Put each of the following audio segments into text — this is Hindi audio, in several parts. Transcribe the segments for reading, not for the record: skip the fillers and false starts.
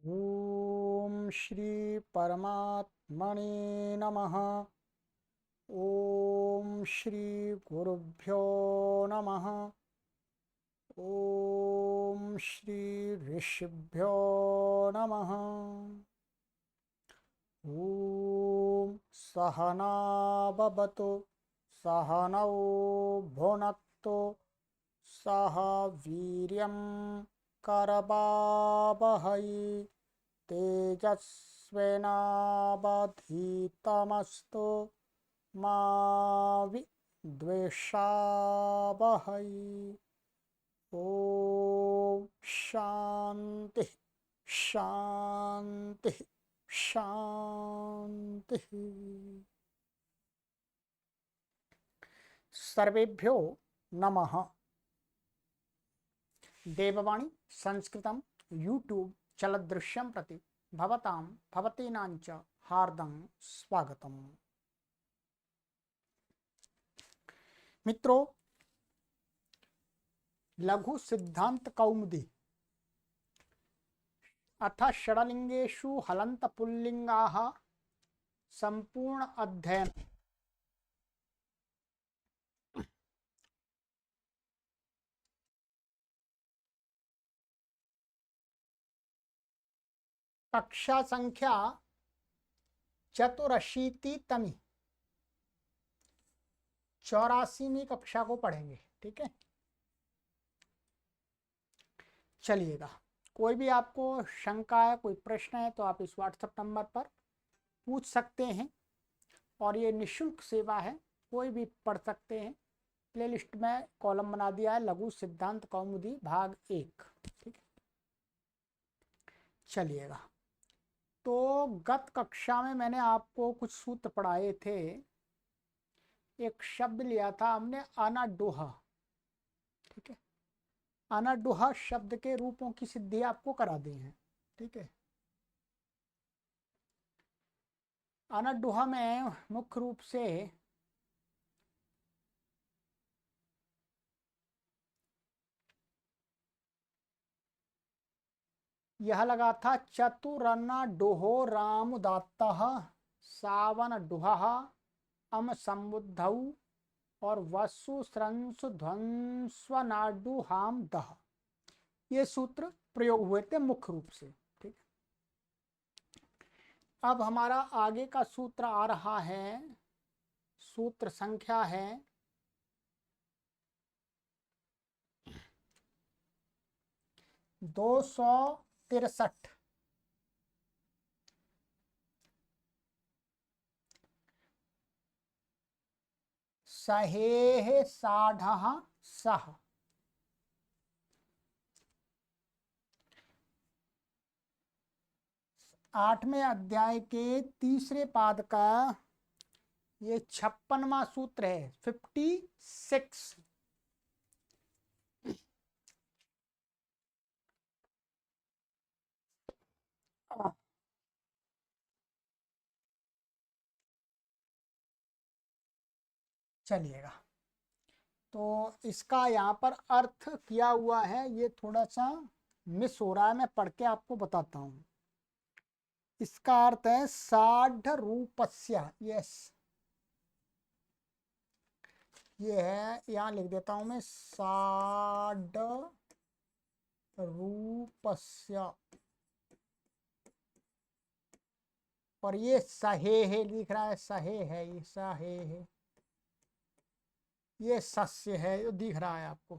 ओम श्री परमात्मने नमः। ओम श्री गुरुभ्यो नमः। ओम श्री ऋषिभ्यो नमः। ओम सहना भवतु सहनौ भुनक्तु सह वीर्यं करवावहै तेजस्विनावधीतमस्तु मा विद्विषावहै। ओम शांति शांति शांति। सर्वेभ्यो नमः। देववाणी संस्कृतं यूट्यूब चलदृश्यं प्रति भवतां भवतीनांच हार्दं स्वागतम्। मित्रों, लघु सिद्धांत कौमुदी अथ षडलिंगेषु हलंत पुल्लिंगाः संपूर्ण अध्ययन कक्षा संख्या 84वीं 84वीं कक्षा को पढ़ेंगे। ठीक है, चलिएगा। कोई भी आपको शंका है, कोई प्रश्न है तो आप इस व्हाट्सएप नंबर पर पूछ सकते हैं और ये निशुल्क सेवा है, कोई भी पढ़ सकते हैं। प्लेलिस्ट में कॉलम बना दिया है लघु सिद्धांत कौमुदी भाग 1। ठीक है, चलिएगा। तो गत कक्षा में मैंने आपको कुछ सूत्र पढ़ाए थे। एक शब्द लिया था हमने अनाडुह। ठीक है, अनाडुह शब्द के रूपों की सिद्धि आपको करा दी है। ठीक है, अनाडुह में मुख्य रूप से यह लगा था चतुरन्न डोहो राम उदात्तः सावन डुहः अम समुद्धौ और वसु स्रंसु ध्वंस्वनाडु हाम दह। ये सूत्र प्रयोग हुए थे मुख्य रूप से। ठीक, अब हमारा आगे का सूत्र आ रहा है। सूत्र संख्या है 263। सहेह साढ़ सह। 8वें अध्याय के तीसरे पाद का ये 56वां सूत्र है, 56। चलिएगा, तो इसका यहाँ पर अर्थ किया हुआ है, ये थोड़ा सा मिस हो रहा है, मैं पढ़ के आपको बताता हूँ। इसका अर्थ है साढ़ रूपस्य। यस, ये है, यहाँ लिख देता हूं मैं, साढ़ रूपस्य। और ये सहे है लिख रहा है, सहे है, ये सहे है, ये सस्य है, ये दिख रहा है आपको।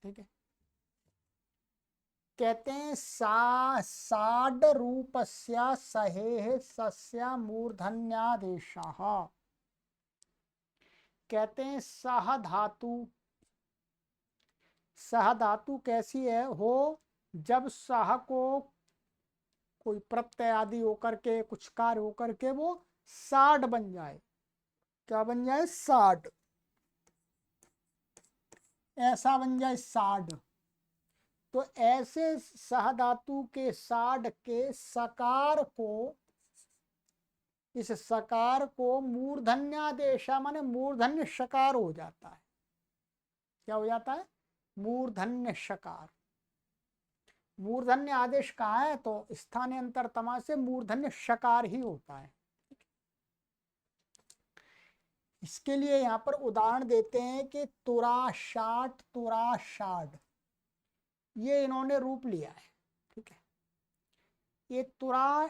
ठीक है, कहते हैं साढ़ रूपस्य सहे सस्य मूर्धन्यादेशः। कहते हैं सह धातु। सह धातु कैसी है हो, जब सह को कोई प्रत्यय आदि होकर के, कुछ कार्य होकर के वो साढ़ बन जाए। क्या बन जाए? साढ़। ऐसा बन जाए साढ़। तो ऐसे सह धातु के साढ़ के सकार को, इस सकार को मूर्धन्यादेश माने मूर्धन्य शकार हो जाता है। क्या हो जाता है? मूर्धन्य शकार। मूर्धन्य आदेश कहाँ है? तो स्थानांतर तमा से मूर्धन्य शकार ही होता है। इसके लिए यहाँ पर उदाहरण देते हैं कि तुराशाट तुराशाड, ये इन्होंने रूप लिया है। ठीक है, ये तुरा,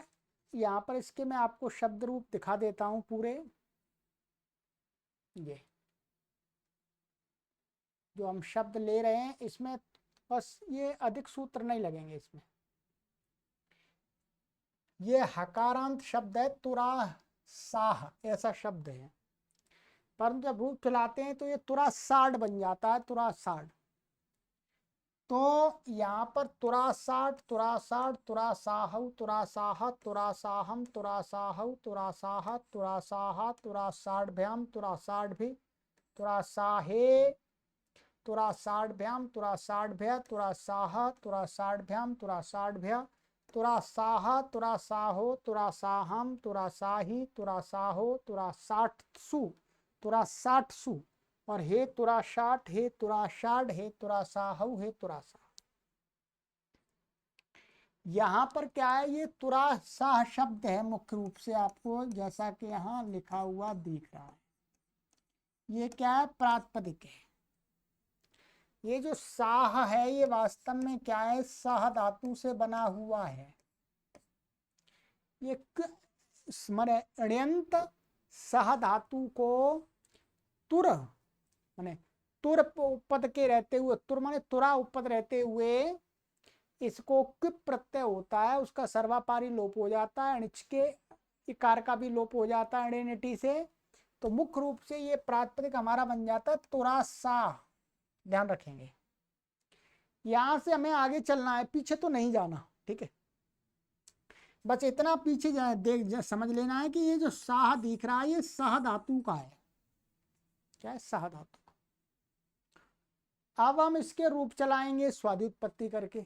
यहाँ पर इसके मैं आपको शब्द रूप दिखा देता हूं पूरे। ये जो हम शब्द ले रहे हैं इसमें बस ये अधिक सूत्र नहीं लगेंगे इसमें। ये हकारांत शब्द है, तुरा साह ऐसा शब्द है, परंतु जब रूप चलाते हैं तो ये तुरा साठ बन जाता है, तुरा साठ। तो यहाँ पर तुरासाठ तुरासाठ तुरासाहु तुरासाह तुरासाहम तुरासाहु तुरासाह तुरासाह तुरासाढ़भ्याम तुरासाढ़भि तुरासाहे तुरासाढ़भ्याम तुरासाढ़भ्य तुरासाह तुरासाढ़भ्याम तुरासाढ़भ्य तुरासाह तुरासाहो तुरासाहम तुरासाही तुरासाहो तुरासाठसु तुरासाठसु और हे तुराशाठ हे तुराशाढ़ हे तुरासाहु हे तुरासा। यहाँ पर क्या है? ये तुरासाह शब्द है मुख्य रूप से, आपको जैसा कि यहाँ लिखा हुआ दिख रहा है। ये क्या है? प्रातिपदिक है। ये जो साह है ये वास्तव में क्या है? सह धातु से बना हुआ है। ये स्मरणीयंत सह धातु को तुर माने तुर उपपद के रहते हुए, तुर माने तुरा उपपद रहते हुए इसको किप प्रत्यय होता है, उसका सर्वापारी लोप हो जाता है, अणिच के इकार का भी लोप हो जाता है अणिनिटी से। तो मुख्य रूप से ये प्रातिपदिक हमारा बन जाता है तुरासा। ध्यान रखेंगे, यहां से हमें आगे चलना है, पीछे तो नहीं जाना। ठीक है, बस इतना पीछे देख समझ लेना है कि ये जो साह दिख रहा है ये सह धातु का है। क्या है? सह धातु। अब हम इसके रूप चलाएंगे स्वादित्पत्ति करके।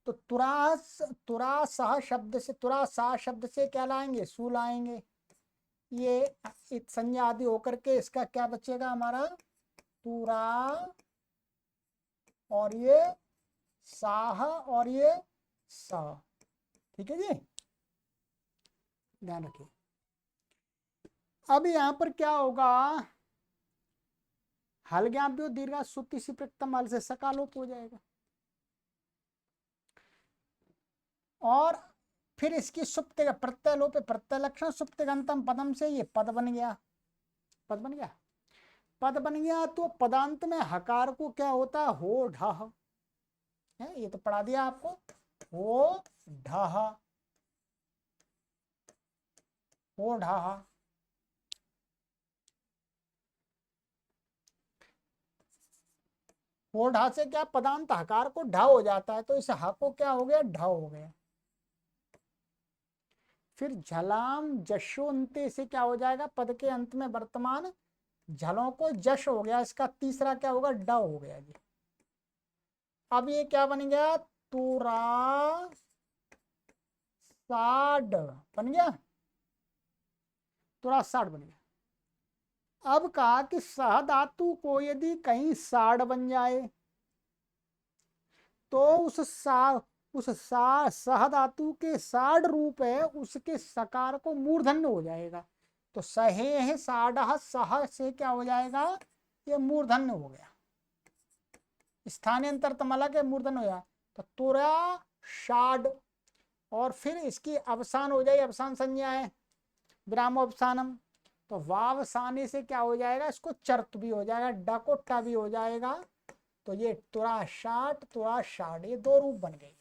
तो तुरा सह शब्द से, तुरा सा शब्द से क्या लाएंगे? सु लाएंगे। ये संज्ञा आदि होकर के इसका क्या बचेगा हमारा? तुरा और ये साह और ये सा। ठीक है जी, ध्यान रखिए। अब यहां पर क्या होगा? हलज्ञाभ्यो दीर्घा सुत्ति सी प्रक्तम हल से सकालोप हो जाएगा, और फिर इसकी सुप्त प्रत्यय लोप प्रत्यय लक्षण सुप्तिगंतम पदम से ये पद बन गया। पद बन गया, पद बन गया। तो पदांत में हकार को क्या होता है? हो ढह है, ये तो पढ़ा दिया आपको। हो ढह, हो ढह। हो ढा से क्या? पदांत हकार को ढा हो जाता है, तो इस हा को क्या हो गया? ढ हो गया। फिर झलाम जशोन्ते से क्या हो जाएगा? पद के अंत में वर्तमान झलों को जश हो गया, इसका तीसरा क्या होगा? ड हो गया जी। अब ये क्या बन गया? तुरा साड बन गया, तुरा साड बन गया। अब कहा कि सह धातु को यदि कहीं साड बन जाए तो उस सह धातु के साड रूप है उसके सकार को मूर्धन्य हो जाएगा। तो सहे साड सह से क्या हो जाएगा? ये मूर्धन्य हो गया, स्थानांतर तमला के मूर्धन्य हो जाए। तो तुरा शाड, और फिर इसकी अवसान हो जाए, अवसान संज्ञा है विराम अवसानम। तो वावसाने से क्या हो जाएगा? इसको चर्त भी हो जाएगा, डकोटा भी हो जाएगा। तो ये तुराशाट तुराशाड, ये दो रूप बन गए।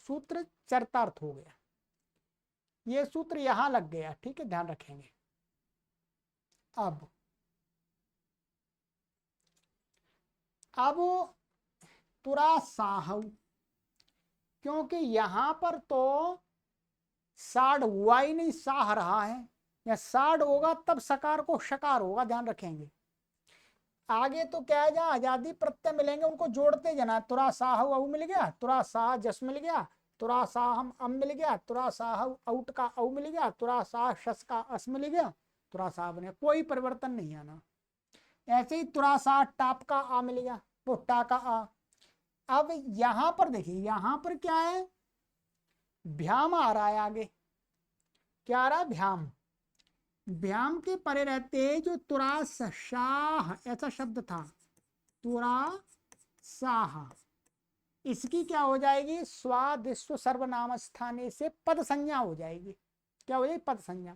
सूत्र चरतार्थ हो गया, ये सूत्र यहां लग गया। ठीक है, ध्यान रखेंगे। अब तुरासाहु, क्योंकि यहां पर तो साड हुआ ही नहीं, साह रहा है। या साड होगा तब सकार को शकार होगा, ध्यान रखेंगे। आगे तो क्या है? जहां आजादी प्रत्यय मिलेंगे उनको जोड़ते जाना। तुरा साह औ मिल गया, तुरा साह जस मिल गया, तुरा साहम अम मिल गया, तुरा साह आउट का औ मिल गया, तुरा साह शस का अस मिल गया, तुरा साह बने, कोई परिवर्तन नहीं आना। ऐसे ही तुरा साह टाप का आ मिल गया, वो टा का आ। अब यहां पर देखिए, यहां पर क्या है, भ्याम आ रहा है आगे। क्या आ रहा है? भ्याम। भ्याम के परे रहते जो तुरा शाह ऐसा शब्द था, तुरा साह, इसकी क्या हो जाएगी? स्वादिष्व सर्वनाम स्थाने से पद संज्ञा हो जाएगी। क्या हो जाएगी? पद संज्ञा।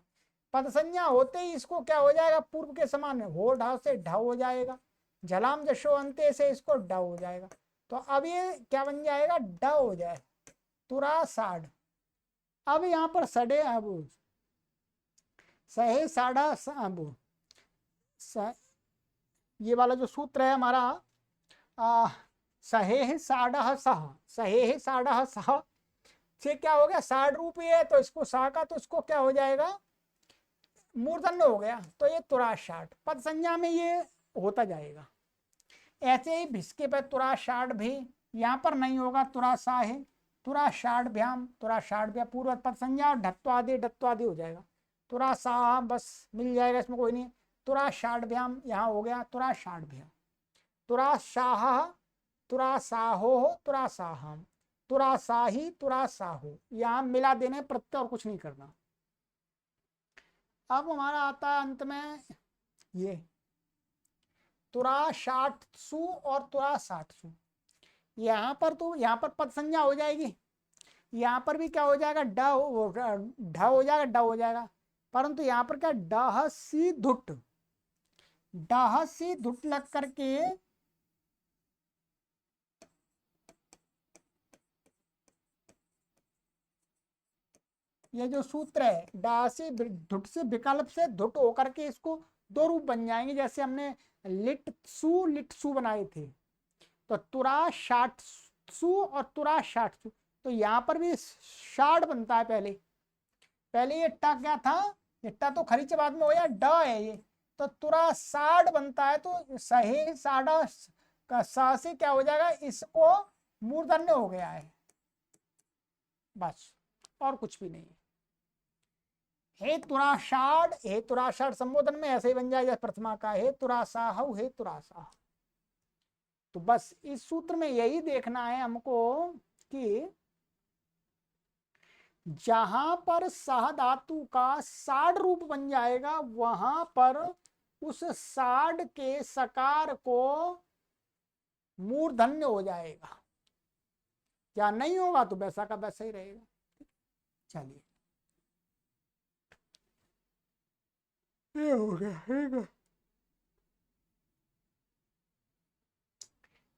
पद संज्ञा होते ही इसको क्या हो जाएगा? पूर्व के समान हो ढा से ढ हो जाएगा, झलाम जशो अंते से इसको ड हो जाएगा। तो अब ये क्या बन जाएगा? ड हो जाए, तुरा साढ़। अब यहाँ पर सडे, अब सहे साढ़ा अब ये वाला जो सूत्र है हमारा, सहे साढ़ सह, सहे साढ़ सह से क्या हो गया? साढ़ रूप है तो इसको सा का, तो इसको क्या हो जाएगा? मूर्धन्य हो गया, तो ये तुरा शाठ पद संज्ञा में ये होता जाएगा। ऐसे ही भिस्के पे तुरा शाठ भी यहाँ पर नहीं होगा, तुरा सा है, तुरा शाठ भ्याम, तुरा शाठ भ्याम पूर्व पद संज्ञा, और ढत्वादि हो जाएगा, तुरा सा बस मिल जाएगा, इसमें कोई नहीं। तुरा शाठ भ्याम यहाँ हो गया, तुरा शाठ भ्याम, तुरा शाह, तुरा साहो, तुरा साहम, तुरा साही, तुरा साहो, यहाँ मिला देने प्रत्यय और कुछ नहीं करना। अब हमारा आता है अंत में ये तुरा शाठ सु और तुरा साठ सु। यहाँ पर तो यहाँ पर पद संज्ञा हो जाएगी, यहाँ पर भी क्या हो जाएगा? ढ हो जाएगा, ड हो जाएगा, परंतु यहाँ पर क्या? डह सी धुट, डह सी धुट लग करके ये जो सूत्र है, डा से धुट से विकल्प से धुट होकर के इसको दो रूप बन जाएंगे, जैसे हमने लिट सु बनाए थे। तो तुरा शाठ सु और तुरा शाठ सु, तो यहाँ पर भी शाठ बनता है। पहले पहले ये टा क्या था? ये टा तो खरीच बाद में हो या ड है ये, तो तुरा साठ बनता है, तो सही साढ़ा का सा से क्या हो जाएगा? इसको मूर्धन्य हो गया है, बस और कुछ भी नहीं। हे तुराषाढ़, हे तुराषाढ़ संबोधन में ऐसे ही बन जाएगा प्रथमा का, हे तुरासाह, हे तुरासाह। तो बस इस सूत्र में यही देखना है हमको कि जहां पर सह धातु का साढ़ रूप बन जाएगा, वहां पर उस साढ़ के सकार को मूर्धन्य हो जाएगा। क्या नहीं होगा तो वैसा का वैसा ही रहेगा। चलिए, ये हो गया, ठीक है।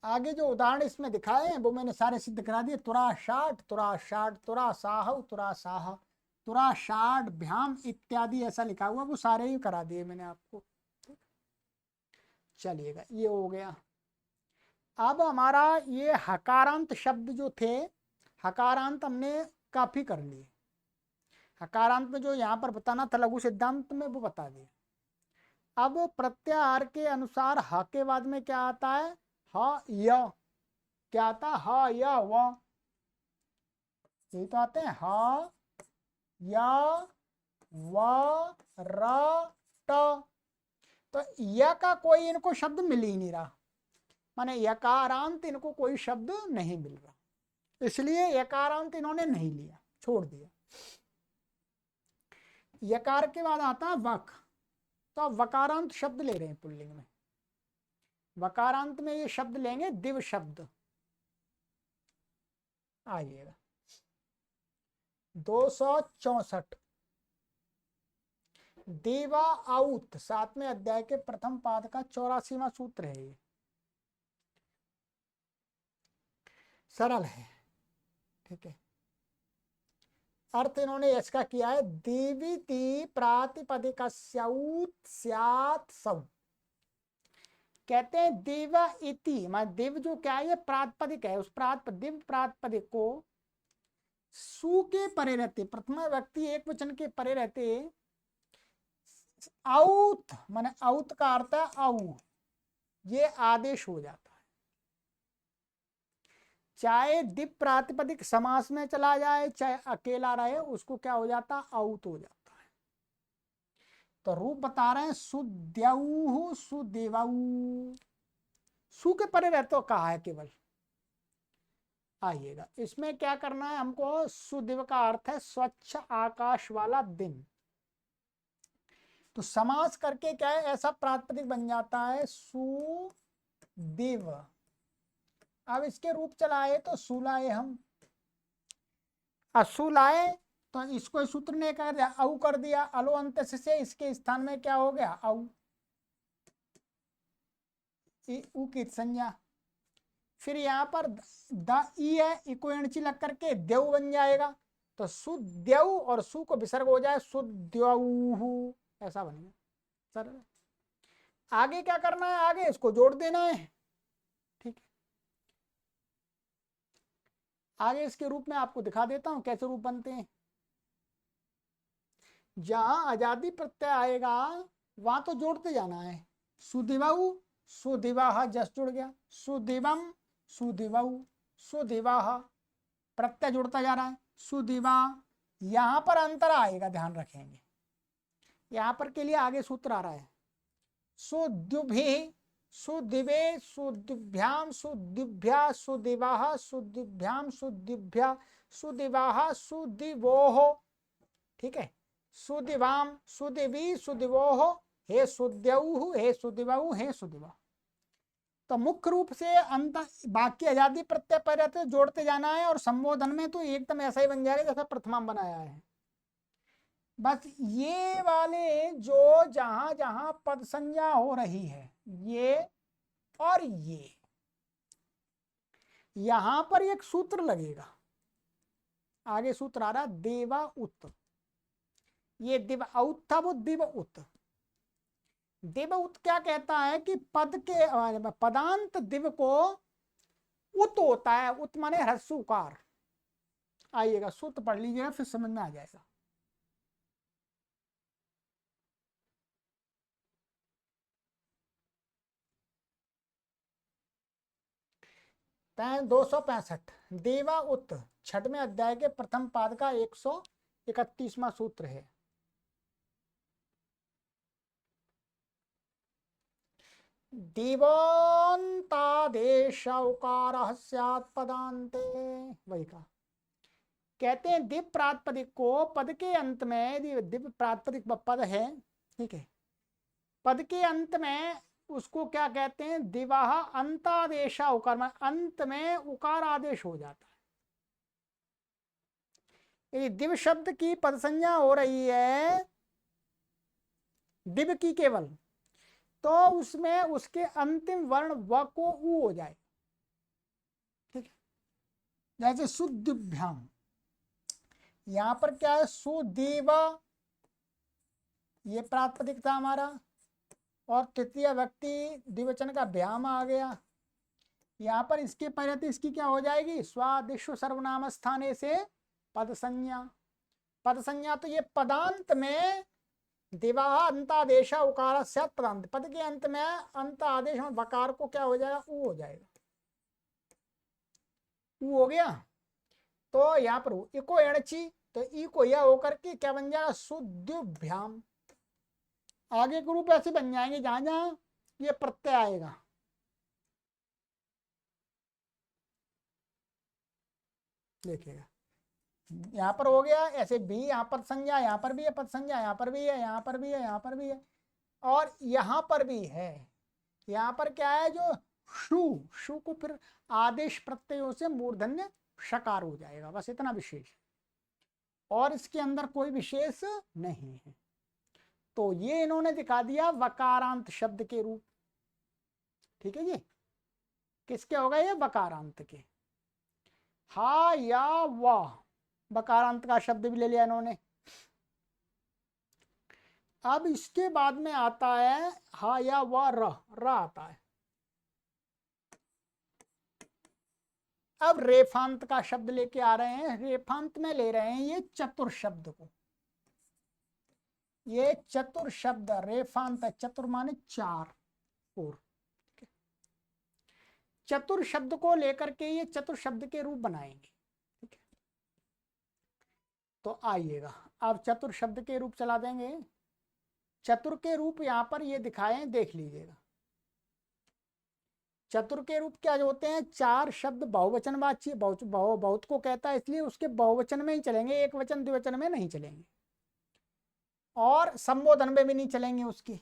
आगे जो उदाहरण इसमें दिखाए हैं वो मैंने सारे सिद्ध करा दिए। तुरा शाठ, तुरा शाठ, तुरा साह, तुरा साह, तुरा शाठ भ्याम इत्यादि ऐसा लिखा हुआ, वो सारे ही करा दिए मैंने आपको। चलिएगा, ये हो गया। अब हमारा ये हकारांत शब्द जो थे, हकारांत हमने काफी कर लिए। हकारांत में जो यहाँ पर बताना था लघु सिद्धांत में, वो बता दिए। अब प्रत्याहार के अनुसार ह के बाद में क्या आता है? ह य। क्या आता है? ह य व, यही तो आते हैं। ह य व र ट। तो य का कोई इनको शब्द मिल ही नहीं रहा, माने यकारांत इनको कोई शब्द नहीं मिल रहा, इसलिए यकारांत इन्होंने नहीं लिया, छोड़ दिया। यकार के बाद आता है वक, तो अब वकारांत शब्द ले रहे हैं पुल्लिंग में। वकारांत में ये शब्द लेंगे दिव शब्द। आइएगा 264 देवा आउत, 7वें अध्याय के प्रथम पाद का 84वां सूत्र है। ये सरल है, ठीक है। अर्थ इन्होंने इसका किया है, देवीति प्रातिपदिक स्यात् सौ। कहते हैं देव इति, मान देव जो क्या है? ये प्रातिपदिक है, उस दिव प्रातिपदिक को सु के परे रहते, प्रथमा व्यक्ति एक वचन के परे रहते औत, माने औत का अर्थ है औ, ये आदेश हो जाता है। चाहे दिप प्रातिपदिक समास में चला जाए, चाहे अकेला रहे, उसको क्या हो जाता? औत हो जाता है। तो रूप बता रहे हैं, सुद्यऊ सुदेवाऊ, सु के परे रहते हो कहा है केवल, आइएगा, इसमें क्या करना है हमको, सुदिव का अर्थ है स्वच्छ आकाश वाला दिन। तो समास करके क्या है, ऐसा प्रातिपदिक बन जाता है सुदिव। अब इसके रूप चलाए तो सुलाए हम, असुलाए तो इसको सूत्र ने कर दिया, औ कर दिया, अलो अंत से इसके स्थान में क्या हो गया, औ, उ की संज्ञा। फिर यहाँ पर द ई है, इको एणची लग करके देव बन जाएगा, तो सुदेव और सु को विसर्ग हो जाए सुद्यऊ, ऐसा बनेगा सर। आगे क्या करना है, आगे इसको जोड़ देना है, ठीक है। आगे इसके रूप में आपको दिखा देता हूं कैसे रूप बनते हैं। जहां आजादी प्रत्यय आएगा वहां तो जोड़ते जाना है, सुदिवाऊ सुदिवाह, जस जुड़ गया, सुदिवम सुदिवाऊ सुदिवाह, प्रत्यय जुड़ता जा रहा है, सुदिवा। यहां पर अंतर आएगा, ध्यान रखेंगे, यहां पर के लिए आगे सूत्र आ रहा है, सुद्युभि सुदिवे सुदिभ्याम सुदिभ्या सुदिवाह सुदिभ्याम सुदिभ्या सुदिवाह सुदिवोह, ठीक है, सुदिवाम सुदिवी सुदिवोह, हे सुद्यऊ हे सुदिवाऊ हे सुदिवा। तो मुख्य रूप से अंत बाकी आजादी प्रत्यय पर रहते जोड़ते जाना है, और संबोधन में तो एकदम ऐसा ही बन जाएगा जैसा प्रथमा बनाया है। बस ये वाले जो जहां जहां पद संज्ञा हो रही है, ये और ये, यहां पर एक सूत्र लगेगा, आगे सूत्र आ रहा देवा उत, ये दिव औत था वो दिव उत। दिव उत क्या कहता है कि पद के पदांत दिव को उत होता है, उत माने ह्रस्वकार। आइएगा सूत्र पढ़ लीजिएगा फिर समझ में आ जाएगा। 265 देवा उत, छठवें अध्याय के प्रथम पाद का 131वां सूत्र है। दिवोन्तादेश उकारः स्यात् पदान्ते, वही का कहते हैं। दिव प्रातिपदिक को पद के अंत में, दिव प्रातिपदिक पद है, ठीक है, पद के अंत में उसको क्या कहते हैं, दिवाह अंतादेशा उकार, अंत में उकार आदेश हो जाता है। ये दिव शब्द की पद संज्ञा हो रही है दिव की केवल, तो उसमें उसके अंतिम वर्ण व को उ हो जाए, ठीक है। जैसे सुदिभ्याम, यहां पर क्या है, सुदेव, ये प्रातिपदिक था हमारा, और तृतीय व्यक्ति द्विवचन का भ्याम आ गया। यहाँ पर इसके पहले तो इसकी क्या हो जाएगी, स्वादिश्व सर्वनाम स्थाने से पद संज्ञा। पद संज्ञा तो ये पदांत में दिवा अंतादेश उकार पदांत, पद के अंत में अंत आदेश में वकार को क्या हो जाएगा, उ हो जाएगा, उ हो गया। तो यहाँ पर इको एणची, तो ई को यह होकर के क्या बन जाएगा, सुद्युभ्याम। आगे के रूप ऐसे बन जाएंगे जहां जहां ये प्रत्यय आएगा, देखिएगा यहाँ पर हो गया ऐसे भी, यहाँ पर संज्ञा, यहाँ पर भी है पद संज्ञा, यहाँ पर भी है, यहाँ पर भी है, यहाँ पर भी है, और यहाँ पर भी है। यहाँ पर क्या है, जो शु, शु को फिर आदेश प्रत्ययों से मूर्धन्य शकार हो जाएगा, बस इतना विशेष है, और इसके अंदर कोई विशेष नहीं है। तो ये इन्होंने दिखा दिया वकारांत शब्द के रूप, ठीक है जी। किसके हो गए ये, वकारांत के। हा या वाह, बकारांत का शब्द भी ले लिया इन्होंने। अब इसके बाद में आता है हा या व र आता है। अब रेफांत का शब्द लेके आ रहे हैं, रेफांत में ले रहे हैं ये चतुर शब्द को, ये चतुर शब्द रेफांत, चतुर माने चार, और चतुर शब्द को लेकर के ये चतुर शब्द के रूप बनाएंगे, ठीक है। तो आइएगा अब चतुर शब्द के रूप चला देंगे। चतुर के रूप यहां पर ये दिखाए, देख लीजिएगा। चतुर के रूप क्या होते हैं? चार शब्द बहुवचनवाची, बहुत को कहता है, इसलिए उसके बहुवचन में ही चलेंगे, एक वचन द्विवचन में नहीं चलेंगे, और संबोधन में भी नहीं चलेंगे उसके।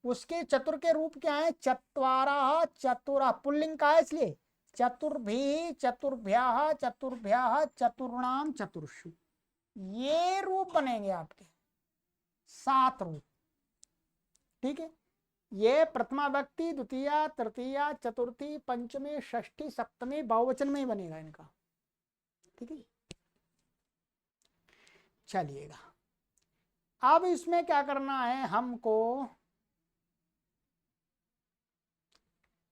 उसके चतुर के रूप क्या है? चत्वारः चतुरः, पुल्लिंग का है इसलिए चतुर्भिः चतुर्भ्यः चतुर्भ्यः चतुर्णाम चतुर्षु, ये रूप बनेंगे आपके 7 रूप। ठीक है, ये प्रथमा व्यक्ति, द्वितीया, तृतीया, चतुर्थी, पंचमी, षष्ठी, सप्तमी बहुवचन में ही बनेगा इनका। ठीक है, चलिएगा अब इसमें क्या करना है हमको?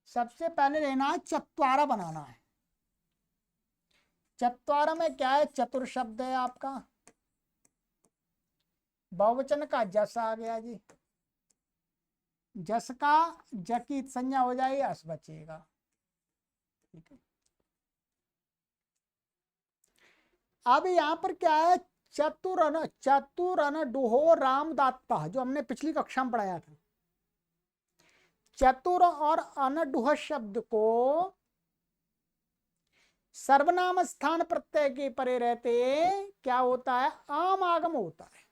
सबसे पहले लेना है चत्वारा बनाना है। चत्वारा में क्या है? चतुर शब्द है आपका, बहुवचन का जस आ गया जी, जस का ज की संज्ञा हो जाएगी, अस बचेगा। ठीक है, अब यहाँ पर क्या है? चतुरन डुहो राम दाता, जो हमने पिछली कक्षा में पढ़ाया था। चतुर और अनडुह शब्द को सर्वनाम स्थान प्रत्यय के परे रहते क्या होता है? आम आगम होता है।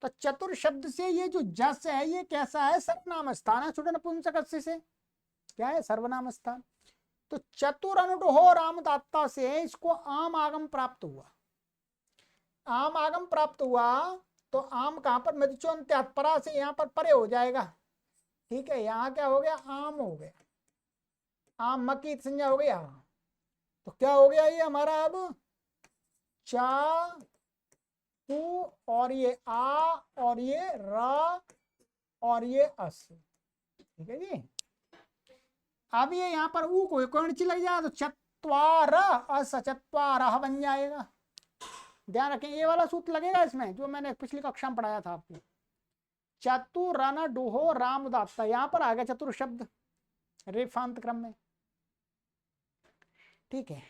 तो चतुर शब्द से ये जो जस है ये कैसा है? सर्वनाम स्थान है, छोटे नपुंसक से क्या है? सर्वनाम स्थान। तो चतुर अनुडुहो रामदाता से इसको आम आगम प्राप्त हुआ। आम आगम प्राप्त हुआ तो आम कहां पर? मृचोन्त्यात्परा से यहाँ पर परे हो जाएगा। ठीक है, यहाँ क्या हो गया? आम हो गया, आम मकी संज्ञा हो गया। तो क्या हो गया ये हमारा? अब चा तू और ये आ और ये रा और ये अस। ठीक है जी, अब ये यहाँ पर ऊ को कौन सी लग जाए तो चत्वार अस चत्वारः बन जाएगा। ध्यान रखें, ये वाला सूत्र लगेगा इसमें जो मैंने पिछली कक्षा में पढ़ाया था आपको। चतुरन डुहो रामदाता, यहाँ पर आ गया चतुर शब्द रेफांत क्रम में। ठीक है,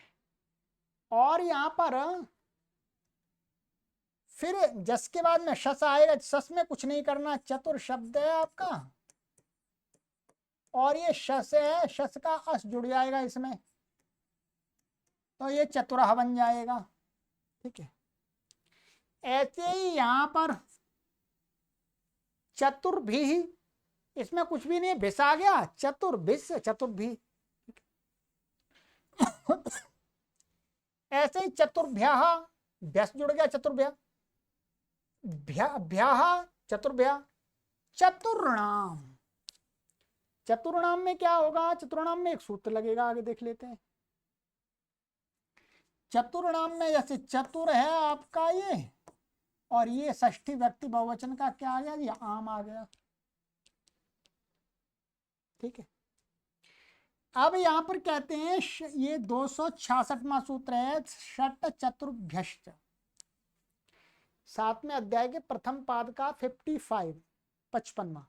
और यहाँ पर फिर जस के बाद में शस आएगा। शस में कुछ नहीं करना, चतुर शब्द है आपका और ये शस है, शस का अस जुड़ जाएगा इसमें, तो ये चतुरः बन जाएगा। ठीक है, ऐसे ही यहां पर चतुर्भी, इसमें कुछ भी नहीं, भिस आ गया, चतुर्भिस चतुर्भी। ऐसे ही चतुर्भ्यः, भ्यस जुड़ गया, चतुर्भ्य भ्यः चतुर्भ्य। चतुर्णाम, चतुर्णाम में क्या होगा? चतुर्णाम में एक सूत्र लगेगा, आगे देख लेते हैं। चतुर्णाम में जैसे चतुर है आपका ये, और ये षष्ठी व्यक्ति बहुवचन का क्या आ गया? ये आम आ गया। ठीक है, अब यहां पर कहते हैं ये 266वां सूत्र है, षट चतुर्भ्यश्च, 7वें अध्याय के प्रथम पाद का 55वां।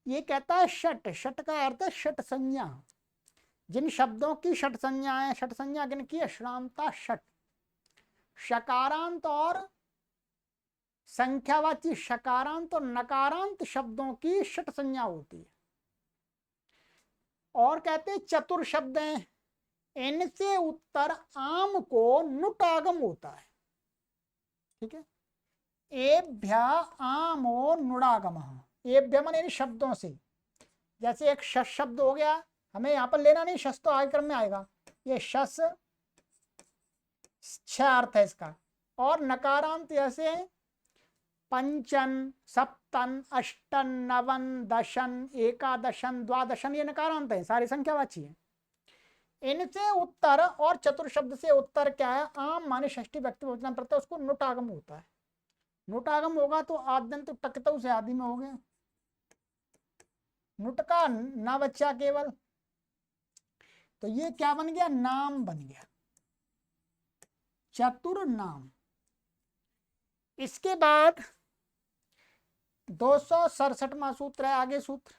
ये कहता है षट, षट का अर्थ है षट संज्ञा। जिन शब्दों की षट संज्ञा है, षट संज्ञा किन की है? श्रांता षट, शकारांत और संख्यावाची शकारांत और नकारांत शब्दों की षट संज्ञा होती है। और कहते हैं चतुर शब्द हैं, इनसे उत्तर आम को नुटागम होता है। ठीक है, एभ्य आमो नुडागम, एभ्य मन इन शब्दों से, जैसे एक शस शब्द हो गया, हमें यहां पर लेना नहीं, शस तो आगे क्रम में आएगा। ये शस 6 अर्थ है इसका, और नकारांत जैसे पंचन, सप्तन, अष्टन, नवन, दशन, एकादशन, द्वादशन, ये नकारांत है, सारी संख्यावाची है। इनसे उत्तर और चतुर शब्द से उत्तर क्या है? आम माने षष्ठी व्यक्ति बहुवचन प्रत्यय, उसको नुटागम होता है। नुटागम होगा तो आद्यंत टकतौ से आदि में हो गया, नुट का ना बच्चा केवल, तो ये क्या बन गया? नाम बन गया, चतुर नाम। इसके बाद 267वां सूत्र है, आगे सूत्र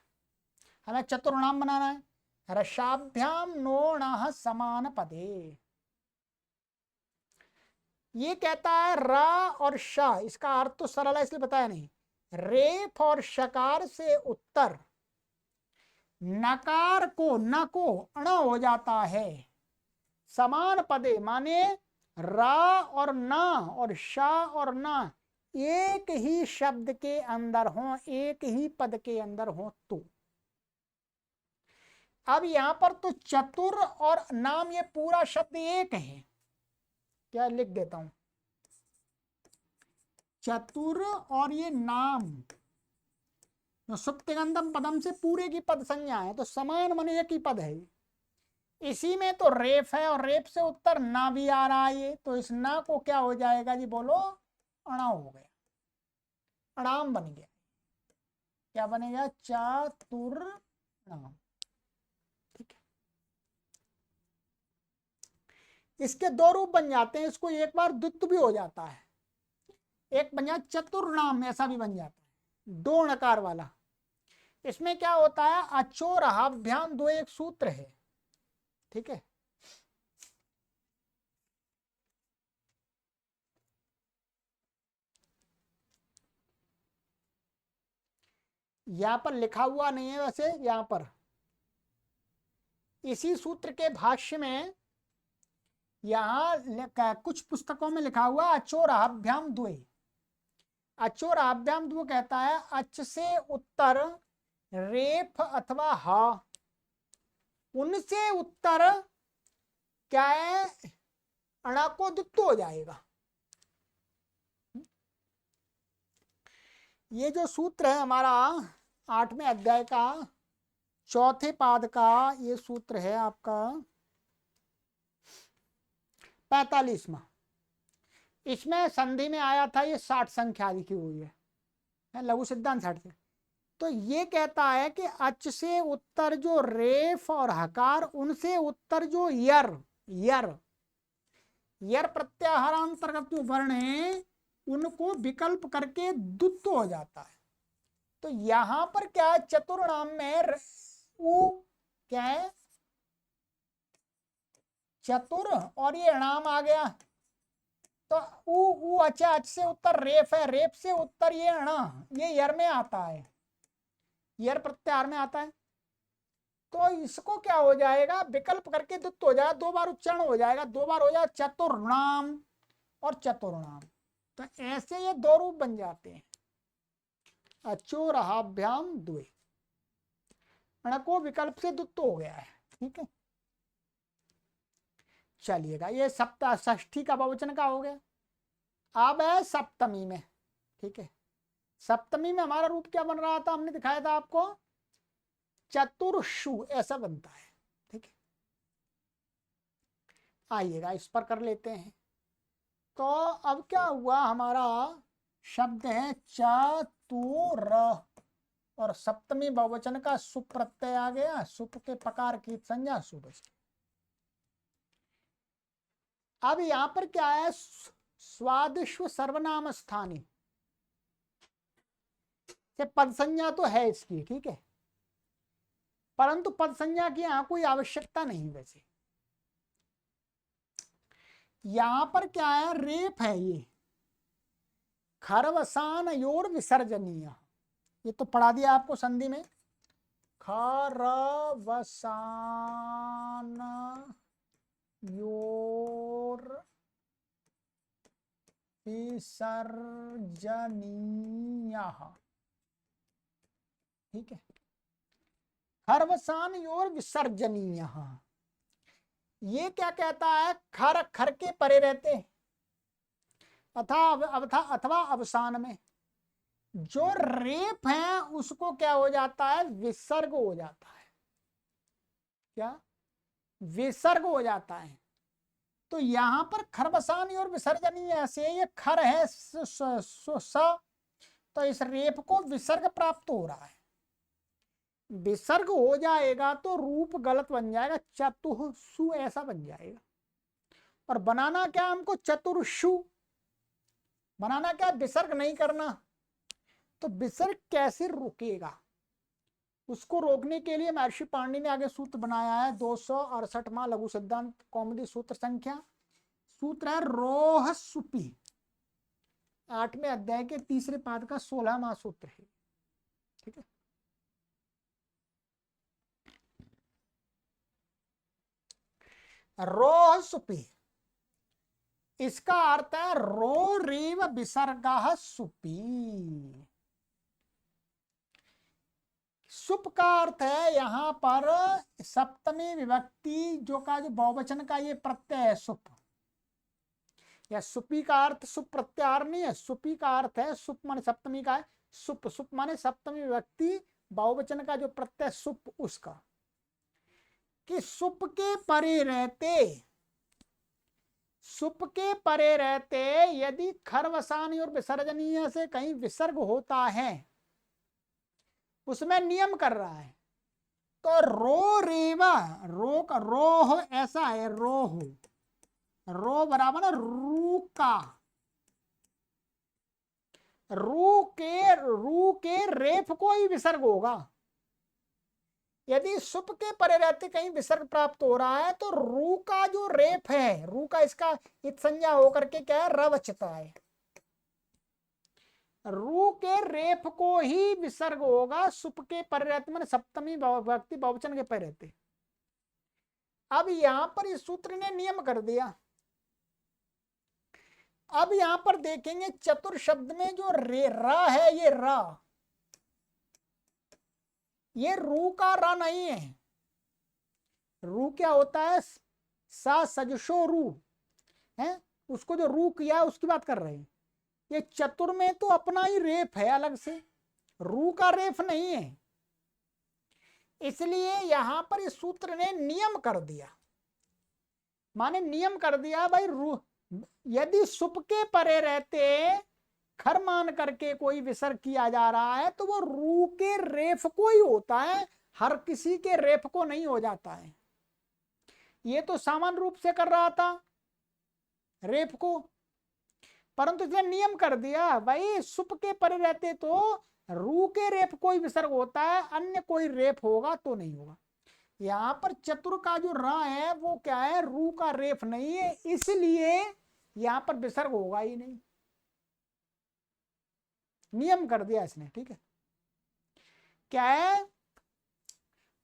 हमें चतुर्नाम बनाना है। रसाभ्याम नोणः समान पदे, ये कहता है रा और श, इसका अर्थ तो सरल है इसलिए बताया नहीं। रेफ और शकार से उत्तर नकार को न को अण हो जाता है। समान पदे माने रा और ना और शा और ना एक ही शब्द के अंदर हो, एक ही पद के अंदर हो तो। अब यहां पर तो चतुर और नाम ये पूरा शब्द एक है। क्या लिख देता हूं, चतुर और ये नाम जो सुप्तिगंधम पदम से पूरे की पद संज्ञा है, तो समान मन एक ही पद है। इसी में तो रेफ है और रेफ से उत्तर ना भी आ रहा है ये, तो इस ना को क्या हो जाएगा जी, बोलो अणा हो गया, अणाम बन गया। क्या बनेगा, चातुर नाम। ठीक है, इसके दो रूप बन जाते हैं, इसको एक बार द्वित्व भी हो जाता है, एक बन जाता चतुर नाम, ऐसा भी बन जाता है, दो णकार वाला। इसमें क्या होता है, अचोरहाभ्याम दो एक सूत्र है। ठीक है, यहां पर लिखा हुआ नहीं है वैसे, यहां पर इसी सूत्र के भाष्य में यहां कुछ पुस्तकों में लिखा हुआ अचोरहाभ्याम द्वे। अचोरहाभ्याम द्वे कहता है अच से उत्तर रेफ अथवा हा, उनसे उत्तर क्या है, अणा को द्वित्व हो जाएगा। ये जो सूत्र है हमारा 8वें अध्याय का चौथे पाद का, ये सूत्र है आपका 45वां। इसमें संधि में आया था ये 60 संख्या लिखी हुई है लघु सिद्धांत 60 से। तो ये कहता है कि अच से उत्तर जो रेफ और हकार, उनसे उत्तर जो यर यर यर प्रत्याहारांतर्गत जो वर्ण है, उनको विकल्प करके द्वित्व हो जाता है। तो यहां पर क्या है, चतुर्नाम में उ क्या है, चतुर और ये नाम आ गया, तो उ अच्छा अच से उत्तर रेफ है, रेफ से उत्तर ये अणा, ये यर में आता है, यर प्रत्याहार में आता है। तो इसको क्या हो जाएगा, विकल्प करके द्वित्व हो जाएगा, दो बार उच्चारण हो जाएगा, दो बार हो जाएगा चतुर्नाम और चतुर्नाम। तो ऐसे ये दो रूप बन जाते हैं, अचोरहाभ्याम द्वे, को विकल्प से द्वित्व हो गया है। ठीक है, चलिएगा, ये सप्ताह षष्ठी का बहुवचन का हो गया। अब है सप्तमी में। ठीक है, सप्तमी में हमारा रूप क्या बन रहा था, हमने दिखाया था आपको, चतुर्षु ऐसा बनता है। ठीक है, आइएगा इस पर कर लेते हैं। तो अब क्या हुआ, हमारा शब्द है चतुर और सप्तमी बहुवचन का सुप प्रत्यय आ गया, सुप के पकार की संज्ञा सुबस। अब यहां पर क्या है, स्वादिश्व सर्वनाम स्थानी से पद संज्ञा तो है इसकी। ठीक है, परंतु पद संज्ञा की यहां कोई आवश्यकता नहीं। वैसे यहां पर क्या है, रेप है ये, खरवसान योर विसर्जनीय, ये तो पढ़ा दिया आपको संधि में, खरवसान योर विसर्जनीय। ठीक है, खरवसान योर विसर्जनीय, ये क्या कहता है, खर खर के परे रहते अथवा अवसान में जो रेप है उसको क्या हो जाता है, विसर्ग हो जाता है। क्या विसर्ग हो जाता है। तो यहां पर खरवसानी और विसर्जनीय ऐसे, ये खर है तो इस रेप को विसर्ग प्राप्त हो रहा है। विसर्ग हो जाएगा तो रूप गलत बन जाएगा, चतुषु ऐसा बन जाएगा। और बनाना क्या हमको, चतुर्षु बनाना क्या, विसर्ग नहीं करना। तो विसर्ग कैसे रोकेगा, उसको रोकने के लिए महर्षि पाणिनि ने आगे सूत्र बनाया है, 268वां लघु सिद्धांत कौमुदी सूत्र संख्या, सूत्र है रोह सुपी, 8वें अध्याय के तीसरे पाद का 16वां सूत्र है। ठीक है, रोह सुपी, इसका अर्थ है रो रेव विसर्गः सुपी। सुप का अर्थ है यहां पर सप्तमी विभक्ति जो बहुवचन का ये प्रत्यय है सुप, या सुपी का अर्थ सुप प्रत्याहार नहीं है, सुपी का अर्थ है सुप माने सप्तमी का है, सुप सुप माने सप्तमी विभक्ति बहुवचन का जो प्रत्यय सुप उसका, कि सुप के परे रहते, सुप के परे रहते यदि खरवसानी और विसर्जनीय से कहीं विसर्ग होता है, उसमें नियम कर रहा है, तो रो रेवा, रो का रोह ऐसा है, रोह रो बराबर ना रू का, रू के रेफ को ही विसर्ग होगा। यदि सुप के परे रहते कहीं विसर्ग प्राप्त हो रहा है तो रू का जो रेफ है, रू का इसका इत संज्ञा होकर के क्या है, रवचता है, रू के रेफ को ही विसर्ग होगा सुप के परे रहते मैंने सप्तमी विभक्ति बहुवचन के परे रहते। अब यहां पर इस सूत्र ने नियम कर दिया। अब यहां पर देखेंगे चतुर शब्द में जो रे रा है, ये रा, ये रू का रा नहीं है। रू क्या होता है, सा सजशो रू है, उसको जो रू किया है उसकी बात कर रहे हैं। ये चतुर में तो अपना ही रेफ है अलग से, रू का रेफ नहीं है, इसलिए यहां पर इस सूत्र ने नियम कर दिया, माने नियम कर दिया भाई रू, यदि सुप के परे रहते खर मान करके कोई विसर्ग किया जा रहा है तो वो रू के रेफ को ही होता है, हर किसी के रेफ को नहीं हो जाता है। ये तो सामान्य रूप से कर रहा था रेफ को, परंतु इसने नियम कर दिया भाई सुप के परे रहते तो रू के रेफ कोई विसर्ग होता है, अन्य कोई रेफ होगा तो नहीं होगा। यहां पर चतुर का जो रा है वो क्या है, रू का रेफ नहीं है, इसलिए यहां पर विसर्ग होगा ही नहीं, नियम कर दिया इसने। ठीक है, क्या है,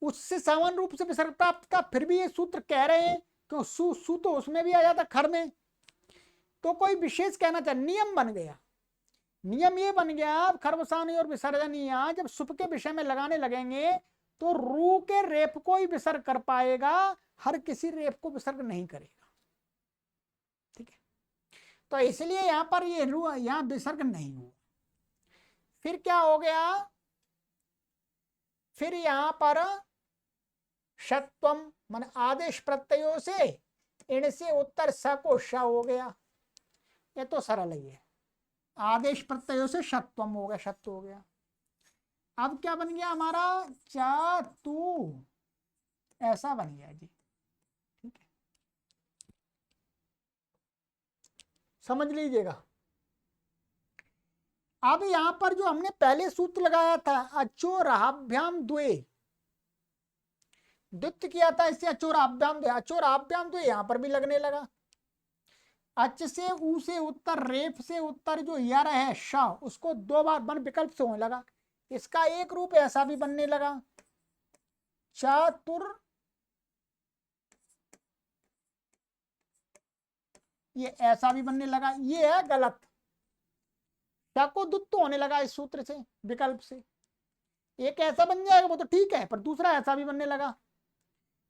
उससे सामान्य रूप से विसर्ग प्राप्त का, फिर भी ये सूत्र कह रहे हैं क्यों, सु तो उसमें भी आ जाता खर में, तो कोई विशेष कहना चाहिए, नियम बन गया। नियम ये बन गया खरवसानी और विसर्जनीय जब सुप के विषय में लगाने लगेंगे तो रू के रेप को ही विसर्ग कर पाएगा, हर किसी रेप को विसर्ग नहीं करेगा। ठीक है, तो इसलिए यहां पर ये रू यहां विसर्ग नहीं हुआ। फिर क्या हो गया, फिर यहां पर षत्वम मन आदेश प्रत्ययों से इनसे उत्तर स को श हो गया, ये तो सरल ही है, आदेश प्रत्ययों से षत्वम हो गया, शत्व हो गया। अब क्या बन गया हमारा, चा तू ऐसा बन गया जी। ठीक है, समझ लीजिएगा। अब यहां पर जो हमने पहले सूत्र लगाया था अचोराभ्याम द्वे, द्वित्व किया था इससे अचोराभ्याम द्वे, अचोराभ्याम द्वे यहां पर भी लगने लगा। अच से ऊ से उत्तर, रेफ से उत्तर जो यर है श, उसको दो बार बन विकल्प से होने लगा, इसका एक रूप ऐसा भी बनने लगा चातुर, ये ऐसा भी बनने लगा, ये है गलत, को दुत्व होने लगा इस सूत्र से विकल्प से, एक ऐसा बन जाएगा वो तो ठीक है, पर दूसरा ऐसा भी बनने लगा,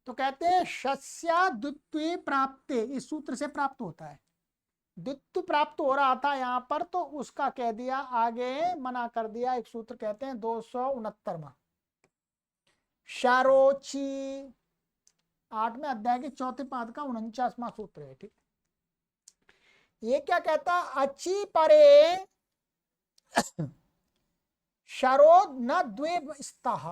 तो कहते हैं शस्या द्वित्वे प्राप्ते, इस सूत्र से प्राप्त होता है, द्वित्व प्राप्त हो रहा था यहाँ पर तो उसका कह दिया आगे मना कर दिया, एक सूत्र कहते हैं 269वां शारोची, 8वें अध्याय के चौथे पाद का 49वां सूत्र है। ठीक, ये क्या कहता, अच्छी परे शरोद न द्वे स्तः,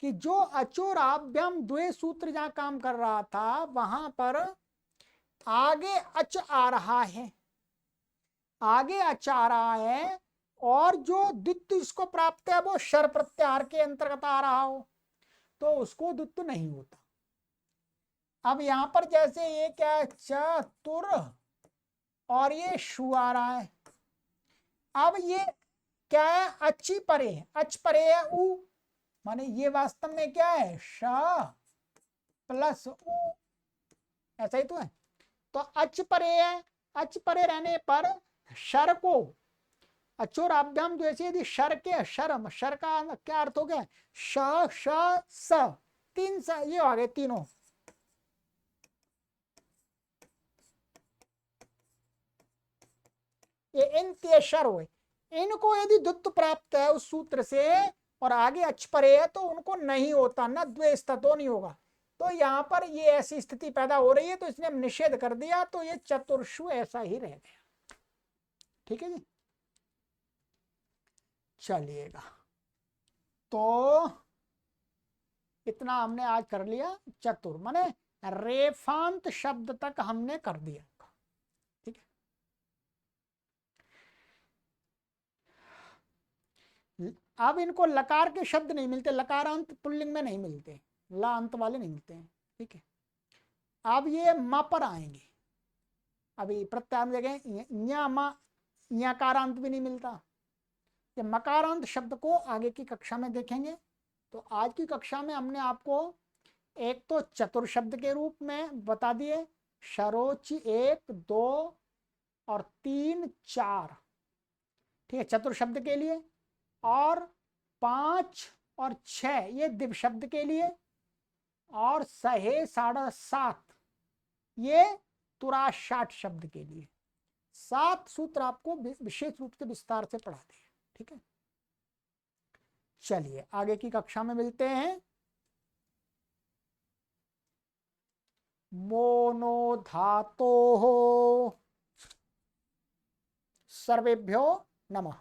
कि जो अचोराभ्याम द्वे सूत्र जहां काम कर रहा था वहां पर आगे अच आ रहा है, आगे अच आ रहा है, और जो द्वित्व इसको प्राप्त है वो शर प्रत्याहार के अंतर्गत आ रहा हो तो उसको द्वित्व नहीं होता। अब यहां पर जैसे ये क्या है चतुर और ये शु आ रहा है, अब ये क्या है अच्छी परे है, अच परे है ऊ, माने ये वास्तव में क्या है श प्लस उ, ऐसा ही तो है। तो अच परे है, अच परे रहने पर शर को अचोराभ्याम जैसे यदि शर के शर्म, शर का क्या अर्थ हो गया, श श स, तीन स, ये आ गए तीनों। ये इन शर हुए, इनको यदि द्वित्व प्राप्त है उस सूत्र से और आगे अच परे है तो उनको नहीं होता, न द्वेष तत्व नहीं होगा। तो यहाँ पर ये ऐसी स्थिति पैदा हो रही है तो इसने निषेध कर दिया, तो ये चतुर्षु ऐसा ही रह गया। ठीक है जी, चलिएगा। तो इतना हमने आज कर लिया, चतुर माने रेफांत शब्द तक हमने कर दिया। ठीक है, अब इनको लकार के शब्द नहीं मिलते, लकारांत पुल्लिंग में नहीं मिलते, ला अंत वाले नहीं मिलते हैं। ठीक है, अब ये म पर आएंगे। अभी प्रत्याम जगह यकारांत भी नहीं मिलता। ये मकारांत शब्द को आगे की कक्षा में देखेंगे। तो आज की कक्षा में हमने आपको एक तो चतुर शब्द के रूप में बता दिए, शरोची 1 2 और 3 4, ठीक है, चतुर शब्द के लिए, और 5 और 6 ये दिव शब्द के लिए, और सहे 7.5 ये तुराशाट शब्द के लिए। 7 सूत्र आपको विशेष रूप से विस्तार से पढ़ा दिए। ठीक है, चलिए आगे की कक्षा में मिलते हैं। मोनो धातोः सर्वेभ्यो नमः।